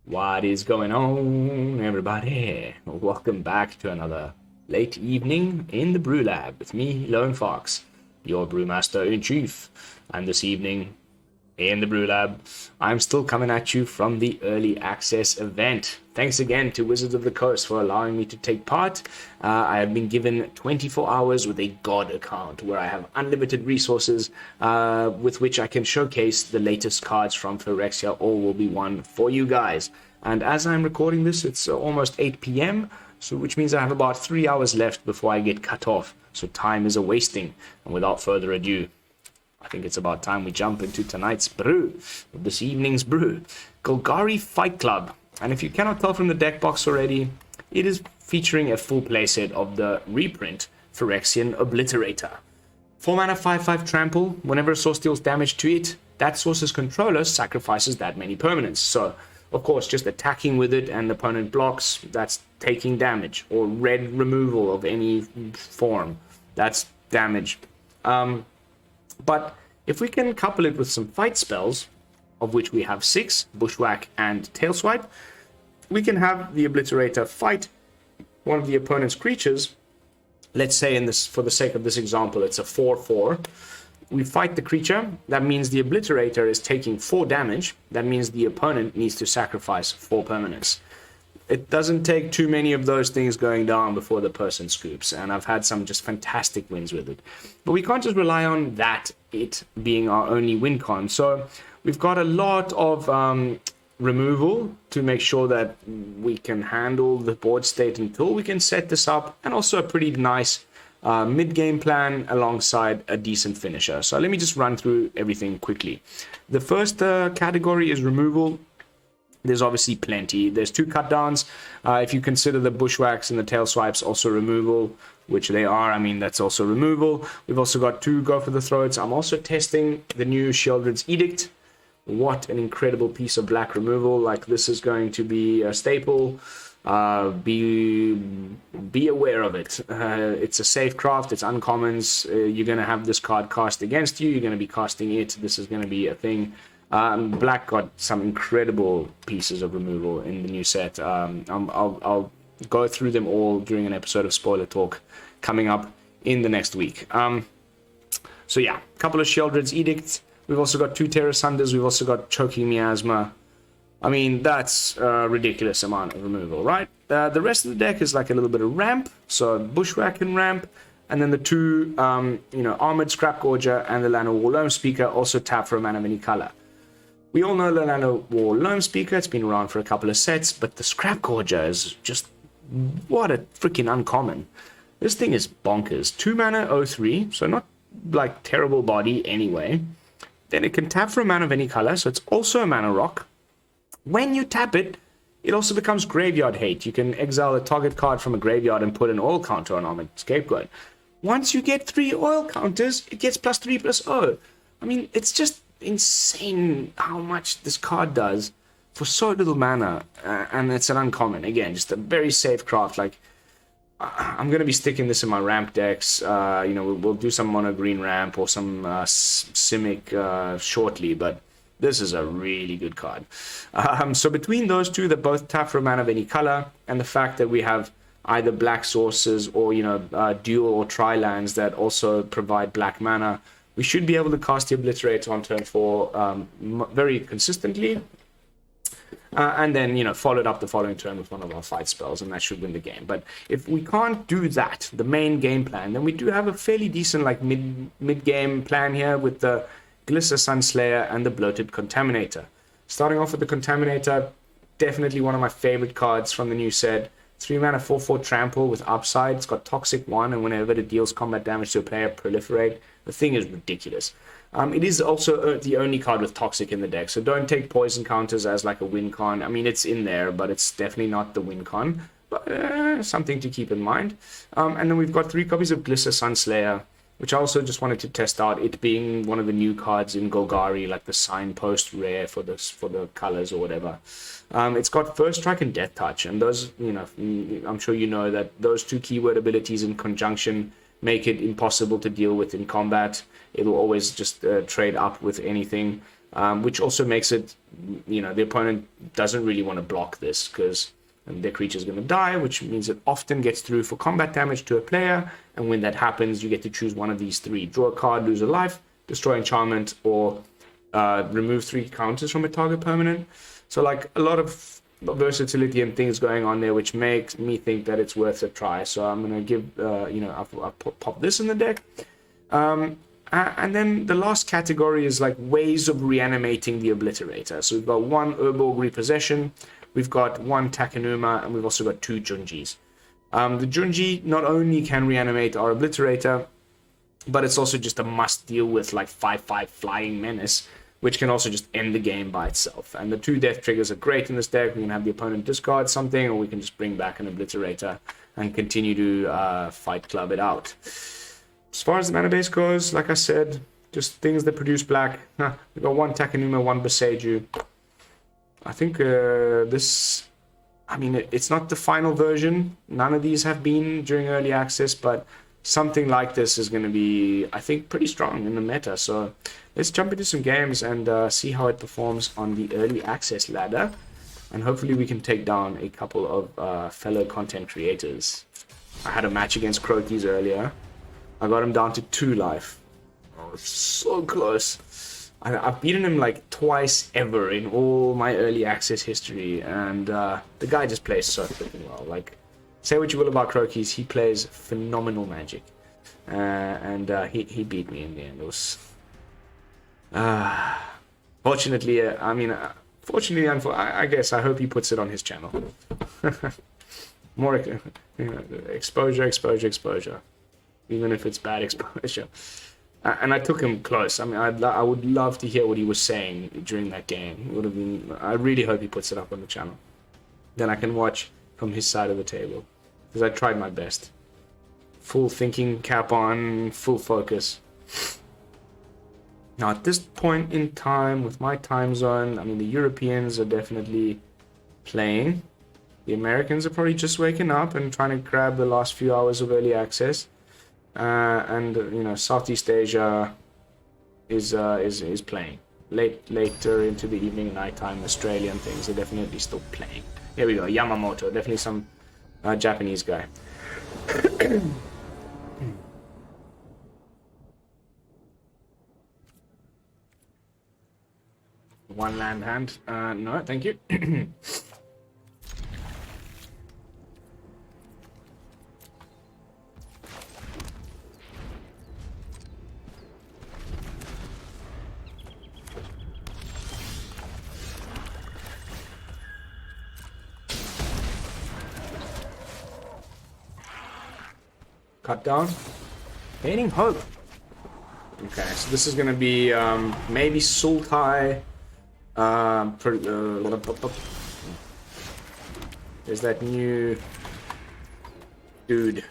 What is going on, everybody? Welcome back to another late evening in the BrewLab with me, Lone Fox, your Brewmaster-in-Chief. And this evening in the BrewLab, I'm still coming at you from the early access event. Thanks again to Wizards of the Coast for allowing me to take part. I have been given 24 hours with a God account where I have unlimited resources with which I can showcase the latest cards from Phyrexia. All will be one for you guys. And as I'm recording this, it's almost 8 p.m., so which means I have about 3 hours left before I get cut off. So time is a-wasting. And without further ado, I think it's about time we jump into tonight's brew, this evening's brew, Obliterator Fight Club. And if you cannot tell from the deck box already, it is featuring a full playset of the reprint Phyrexian Obliterator. 4 mana 5/5 trample. Whenever a source deals damage to it, that source's controller sacrifices that many permanents. So, of course, just attacking with it and the opponent blocks, that's taking damage. Or red removal of any form, that's damage. But if we can couple it with some fight spells, of which we have 6, Bushwhack and Tailswipe, we can have the Obliterator fight one of the opponent's creatures. Let's say for the sake of this example, it's a 4/4. We fight the creature. That means the Obliterator is taking 4 damage. That means the opponent needs to sacrifice 4 permanents. It doesn't take too many of those things going down before the person scoops, and I've had some just fantastic wins with it. But we can't just rely on that, it being our only win con. So we've got a lot of removal to make sure that we can handle the board state until we can set this up, and also a pretty nice mid-game plan alongside a decent finisher. So let me just run through everything quickly. The first category is removal. There's obviously plenty. There's 2 cut downs. If you consider the Bushwhacks and the Tail Swipes also removal, which they are, I mean, that's also removal. We've also got 2 Go for the Throats. I'm also testing the new Sheoldred's Edict. What an incredible piece of black removal. Like, this is going to be a staple. Be aware of it. It's a safe craft. It's uncommons. You're going to have this card cast against you. You're going to be casting it. This is going to be a thing. Black got some incredible pieces of removal in the new set. I'll go through them all during an episode of Spoiler Talk coming up in the next week. So yeah, a couple of Sheoldred's Edicts. We've also got 2 Tear Asunders. We've also got Choking Miasma. I mean, that's a ridiculous amount of removal, right? The rest of the deck is like a little bit of ramp. So Bushwhack and ramp. And then the 2, Armored Scrapgorger and the Llanowar Loamspeaker also tap for a mana of any color. We all know the Llanowar Loamspeaker. It's been around for a couple of sets, but the Scrapgorger is just, what a freaking uncommon. This thing is bonkers. 2 mana 0/3, so not like terrible body anyway. Then it can tap for a mana of any color, so it's also a mana rock. When you tap it, it also becomes graveyard hate. You can exile a target card from a graveyard and put an oil counter on Armored Scapegoat. Once you get 3 oil counters, it gets +3/+0. I mean, it's just insane how much this card does for so little mana, and it's an uncommon. Again, just a very safe craft. Like, I'm going to be sticking this in my ramp decks. We'll do some mono green ramp or some Simic shortly, but this is a really good card. So between those 2 that both tap for a mana of any color, and the fact that we have either black sources or dual or tri lands that also provide black mana, we should be able to cast the Obliterator on turn 4 very consistently. And then, followed up the following turn with one of our fight spells, and that should win the game. But if we can't do that, the main game plan, then we do have a fairly decent mid-game plan here with the Glissa Sunslayer and the Bloated Contaminator. Starting off with the Contaminator, definitely one of my favorite cards from the new set. 3 mana 4/4 trample with upside. It's got Toxic 1, and whenever it deals combat damage to a player, proliferate. The thing is ridiculous. It is also the only card with Toxic in the deck, so don't take poison counters as like a win con. I mean, it's in there, but it's definitely not the win con. But something to keep in mind. And then we've got 3 copies of Glissa Sunslayer, which I also just wanted to test out, it being one of the new cards in Golgari, like the signpost rare for the colors or whatever. It's got First Strike and Death Touch, and those, I'm sure you know that those 2 keyword abilities in conjunction make it impossible to deal with in combat. It'll always just trade up with anything. which also makes it, you know, the opponent doesn't really want to block this because their creature is going to die, which means it often gets through for combat damage to a player. And when that happens, you get to choose one of these three: draw a card, lose a life, destroy enchantment, or remove 3 counters from a target permanent. So like a lot of versatility and things going on there, which makes me think that it's worth a try. So I'm gonna give you know, I'll pop this in the deck. And then the last category is like ways of reanimating the Obliterator. So we've got 1 Urborg Repossession, we've got 1 Takenuma, and we've also got 2 Junjis. The Junji not only can reanimate our Obliterator, but it's also just a must deal with, like 5/5 Flying Menace, which can also just end the game by itself. And the 2 death triggers are great in this deck. We can have the opponent discard something, or we can just bring back an Obliterator and continue to Fight Club it out. As far as the mana base goes, like I said, just things that produce black. We've got 1 Takenuma, 1 Boseiju. I think this... I mean, it's not the final version. None of these have been during early access, but something like this is going to be, I think, pretty strong in the meta. So let's jump into some games and see how it performs on the early access ladder. And hopefully we can take down a couple of fellow content creators. I had a match against Crokies earlier. I got him down to 2 life. Oh, it's so close. I've beaten him like twice ever in all my early access history. And the guy just plays so freaking well. Like, say what you will about Crokies, he plays phenomenal Magic. And he beat me in the end. It was... fortunately, I mean... fortunately, I guess, I hope he puts it on his channel. More exposure. Even if it's bad exposure. And I took him close. I mean, I would love to hear what he was saying during that game. It would have been... I really hope he puts it up on the channel. Then I can watch from his side of the table. Because I tried my best. Full thinking cap on, full focus. Now, at this point in time, with my time zone, I mean, the Europeans are definitely playing. The Americans are probably just waking up and trying to grab the last few hours of early access. And you know, Southeast Asia is playing. Later into the evening, nighttime, Australian things are definitely still playing. Here we go, Yamamoto, definitely some Japanese guy. One land hand. No, thank you. Cut down. Fading Hope. Okay, so this is gonna be maybe Sultai. There's that new dude.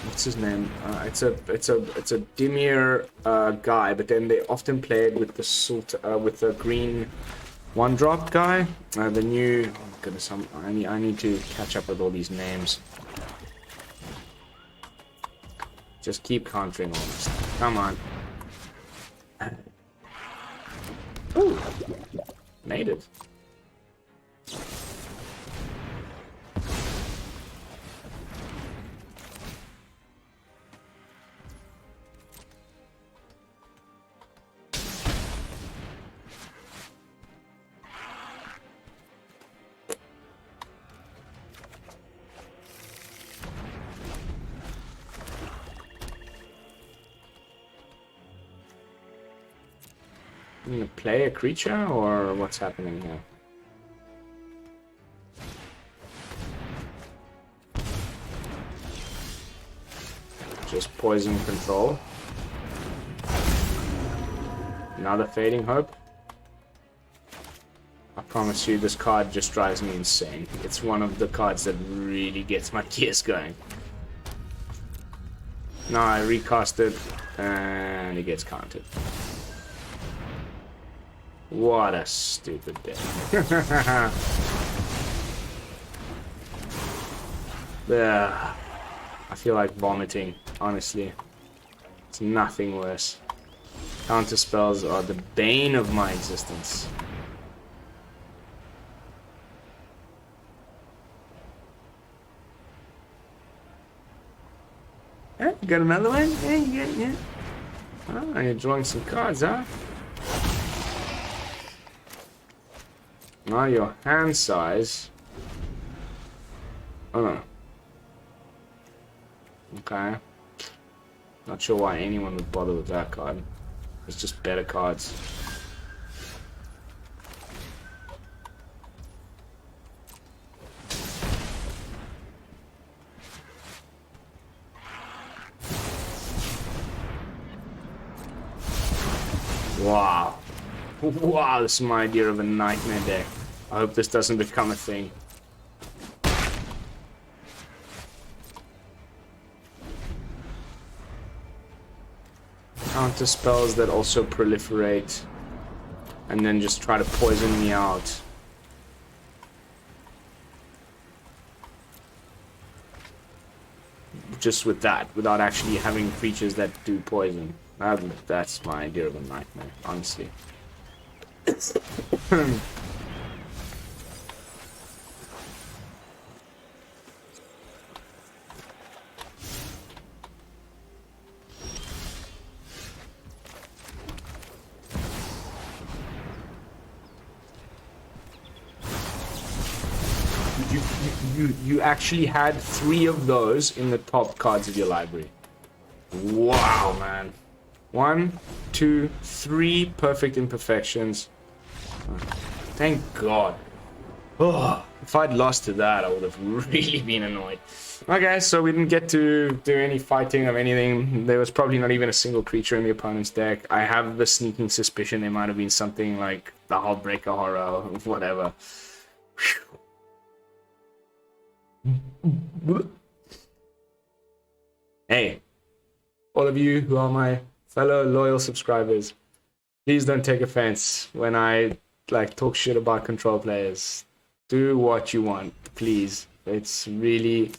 What's his name? It's a Dimir guy, but then they often play it with the with the green 1-drop guy. The new... Oh my goodness, I need to catch up with all these names. Just keep countering all this. Come on. Ooh. Made it. I'm gonna play a creature, or what's happening here? Just poison control. Another Fading Hope. I promise you, this card just drives me insane. It's one of the cards that really gets my gears going. Now I recast it, and it gets counted. What a stupid deck. I feel like vomiting, honestly. It's nothing worse. Counter spells are the bane of my existence. You got another one? Yeah. Oh, you're drawing some cards, huh? Now your hand size. Oh no. Okay. Not sure why anyone would bother with that card. It's just better cards. Wow. Wow, this is my idea of a nightmare deck. I hope this doesn't become a thing. Counter spells that also proliferate and then just try to poison me out. Just with that, without actually having creatures that do poison. That's my idea of a nightmare, honestly. You actually had 3 of those in the top cards of your library. Wow, man. 1, 2, 3 perfect imperfections. Thank God. Oh, if I'd lost to that, I would have really been annoyed. Okay, so we didn't get to do any fighting of anything. There was probably not even a single creature in the opponent's deck. I have the sneaking suspicion there might have been something like the Hullbreaker Horror or whatever. Hey, all of you who are my fellow loyal subscribers, please don't take offense when I talk shit about control players. Do what you want, please. It's really,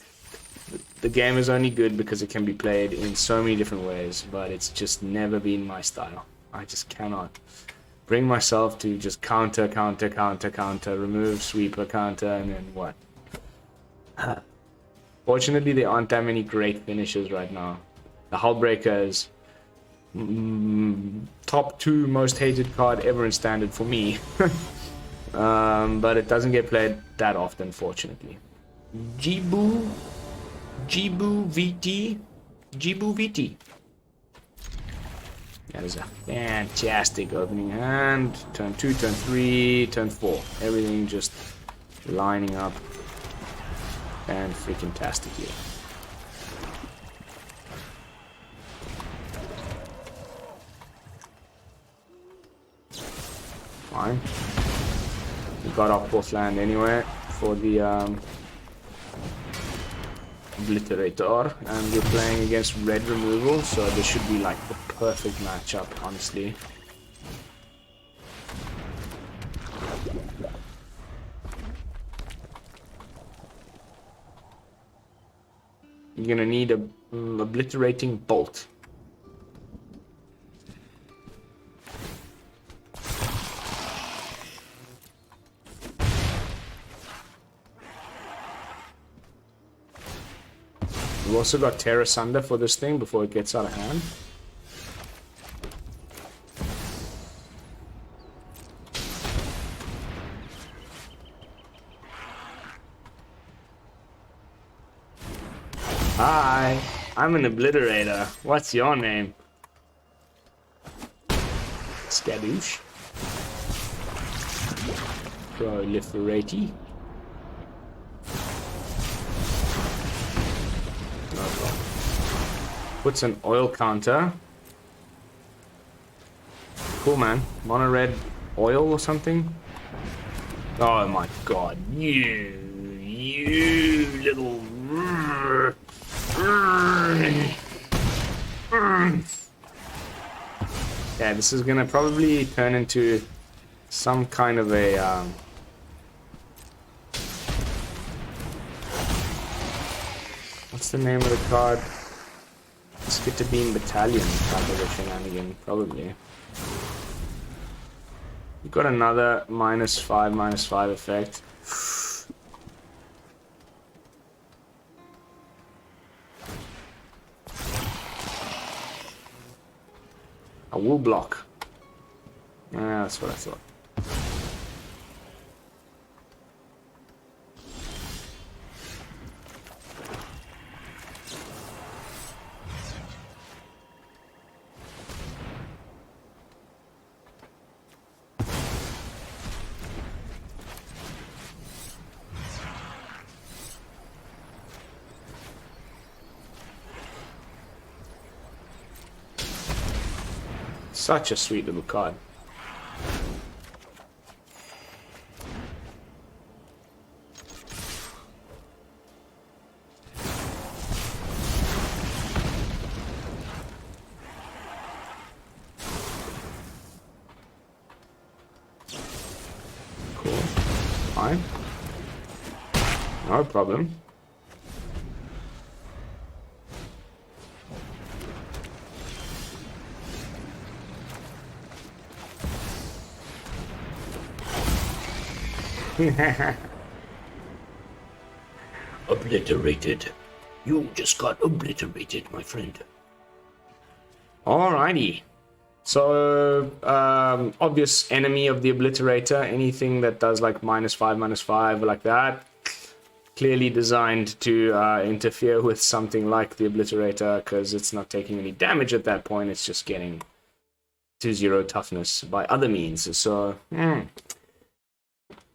the game is only good because it can be played in so many different ways, but it's just never been my style. I just cannot bring myself to just counter, remove, sweeper, counter, and then what? Fortunately, there aren't that many great finishes right now. The Hullbreaker is top 2 most hated card ever in Standard for me. But it doesn't get played that often, fortunately. Jibu VT. That is a fantastic opening hand. Turn 2, turn 3, turn 4. Everything just lining up. And freaking tastic here. Fine. We got our 4th land anyway for the Obliterator, and we're playing against red removal, so this should be like the perfect matchup, honestly. You're gonna need a obliterating bolt. We've also got Tear Asunder for this thing before it gets out of hand. Hi, I'm an Obliterator. What's your name? Skadoosh. Proliferati. Puts an oil counter. Cool, man. Mono red oil or something? Oh my god. You little... Yeah, this is gonna probably turn into some kind of a what's the name of the card? It's Skitter Beam Battalion type of a shenanigan, probably. You've got another -5/-5 effect. I will block. Yeah, that's what I thought. Such a sweet little card. Cool. Fine. No problem. Obliterated. You just got obliterated, my friend. Alrighty. So, obvious enemy of the Obliterator. Anything that does like -5/-5 like that. Clearly designed to interfere with something like the Obliterator, because it's not taking any damage at that point. It's just getting to 0 toughness by other means. So,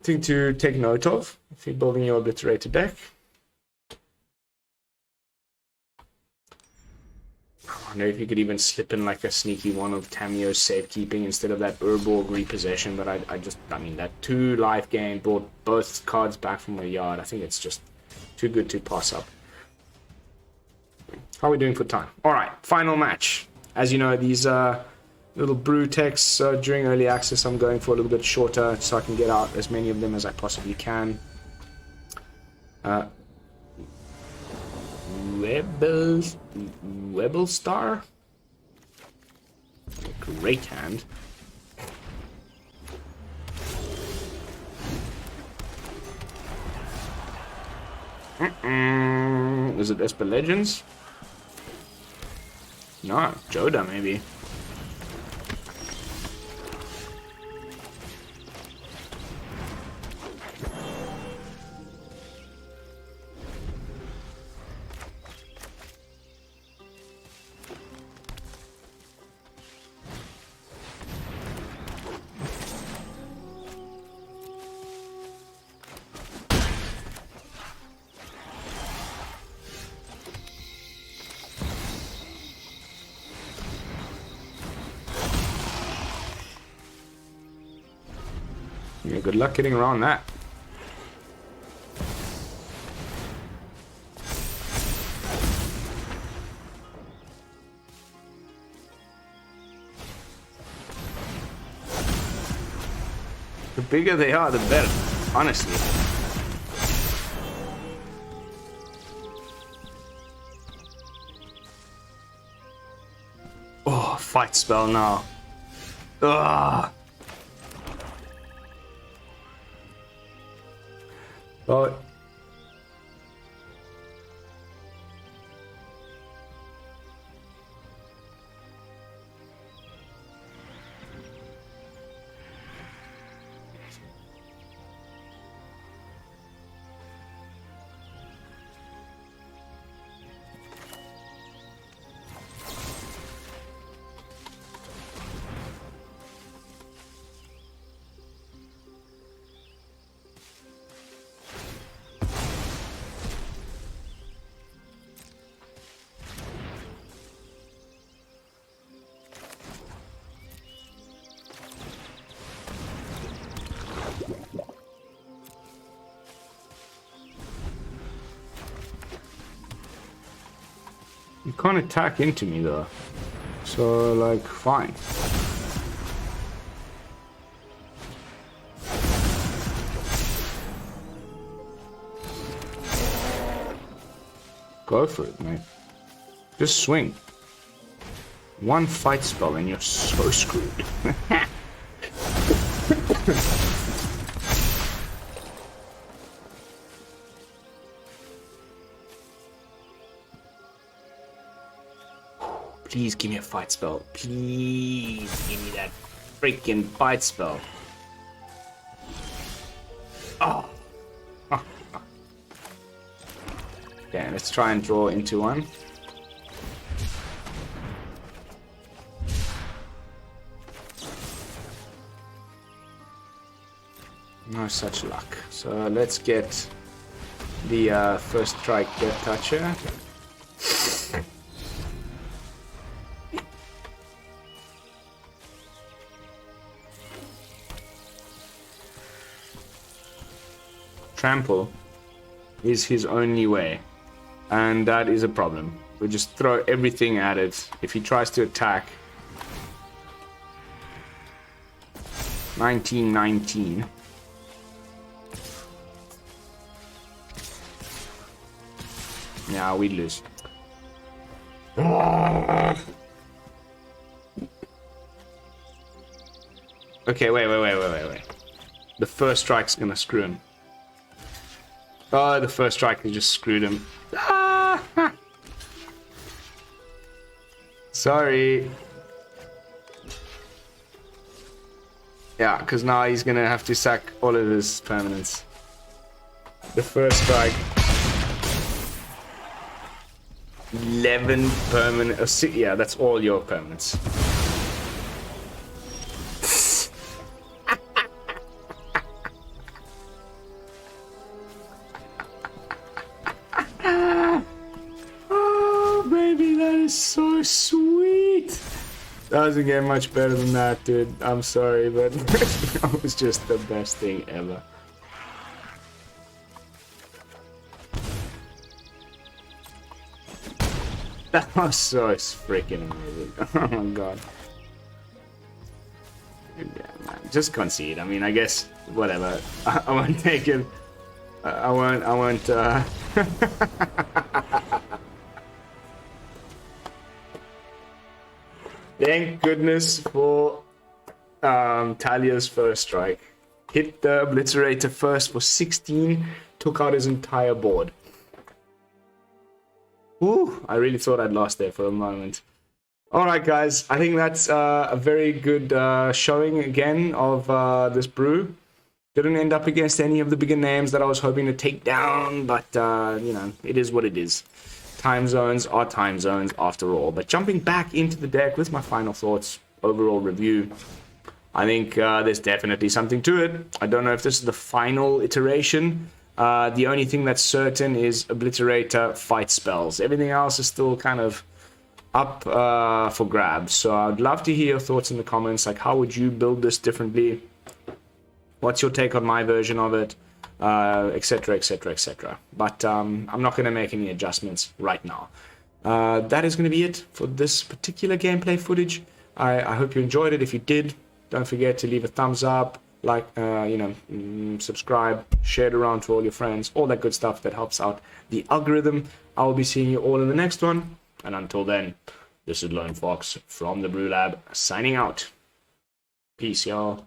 thing to take note of if you're building your Obliterator deck. I wonder if you could even slip in like a sneaky one of Tamiyo's safekeeping instead of that Urborg Repossession, but I mean, that 2 life gain brought both cards back from the yard. I think it's just too good to pass up. How are we doing for time? Alright, final match. As you know, these little BrewTechs during early access, I'm going for a little bit shorter so I can get out as many of them as I possibly can. Webblestar? Great hand. Is it Esper Legends? No, Joda maybe. Yeah, good luck getting around that. The bigger they are, the better, honestly. Oh, fight spell now. Ugh. Oh. You can't attack into me though. So, like, fine. Go for it, mate. Just swing. One fight spell and you're so screwed. Please give me a fight spell. Please give me that freaking fight spell. Oh. Okay, let's try and draw into one. No such luck. So let's get the first strike Death Toucher. Trample is his only way, and that is a problem. We just throw everything at it. If he tries to attack, 1919. Yeah, we lose. Okay, wait. The first strike's gonna screw him. Oh, the first strike just screwed him. Ah! Sorry. Yeah, because now he's gonna have to sack all of his permanents. The first strike. 11 permanent. Yeah, that's all your permanents. Oh, baby, that is so sweet. Doesn't get much better than that, dude. I'm sorry, but that was just the best thing ever. That was so freaking amazing. Oh my god. Yeah, man. Just concede. I mean, I guess, whatever. I won't take it. I won't, Thank goodness for Talia's first strike. Hit the Obliterator first for 16, took out his entire board. Ooh, I really thought I'd lost there for a moment. Alright guys, I think that's a very good showing again of this brew. Didn't end up against any of the bigger names that I was hoping to take down, but you know, it is what it is. Time zones are time zones after all. But jumping back into the deck with my final thoughts, overall review, I think there's definitely something to it. I don't know if this is the final iteration. The only thing that's certain is Obliterator fight spells. Everything else is still kind of up for grabs. So I'd love to hear your thoughts in the comments. Like, how would you build this differently? What's your take on my version of it? Etc, etc, etc. But I'm not going to make any adjustments right now. That is going to be it for this particular gameplay footage. I hope you enjoyed it. If you did, don't forget to leave a thumbs up, like, subscribe, share it around to all your friends, all that good stuff that helps out the algorithm. I will be seeing you all in the next one. And until then, this is Lone Fox from the BrewLab signing out. Peace, y'all.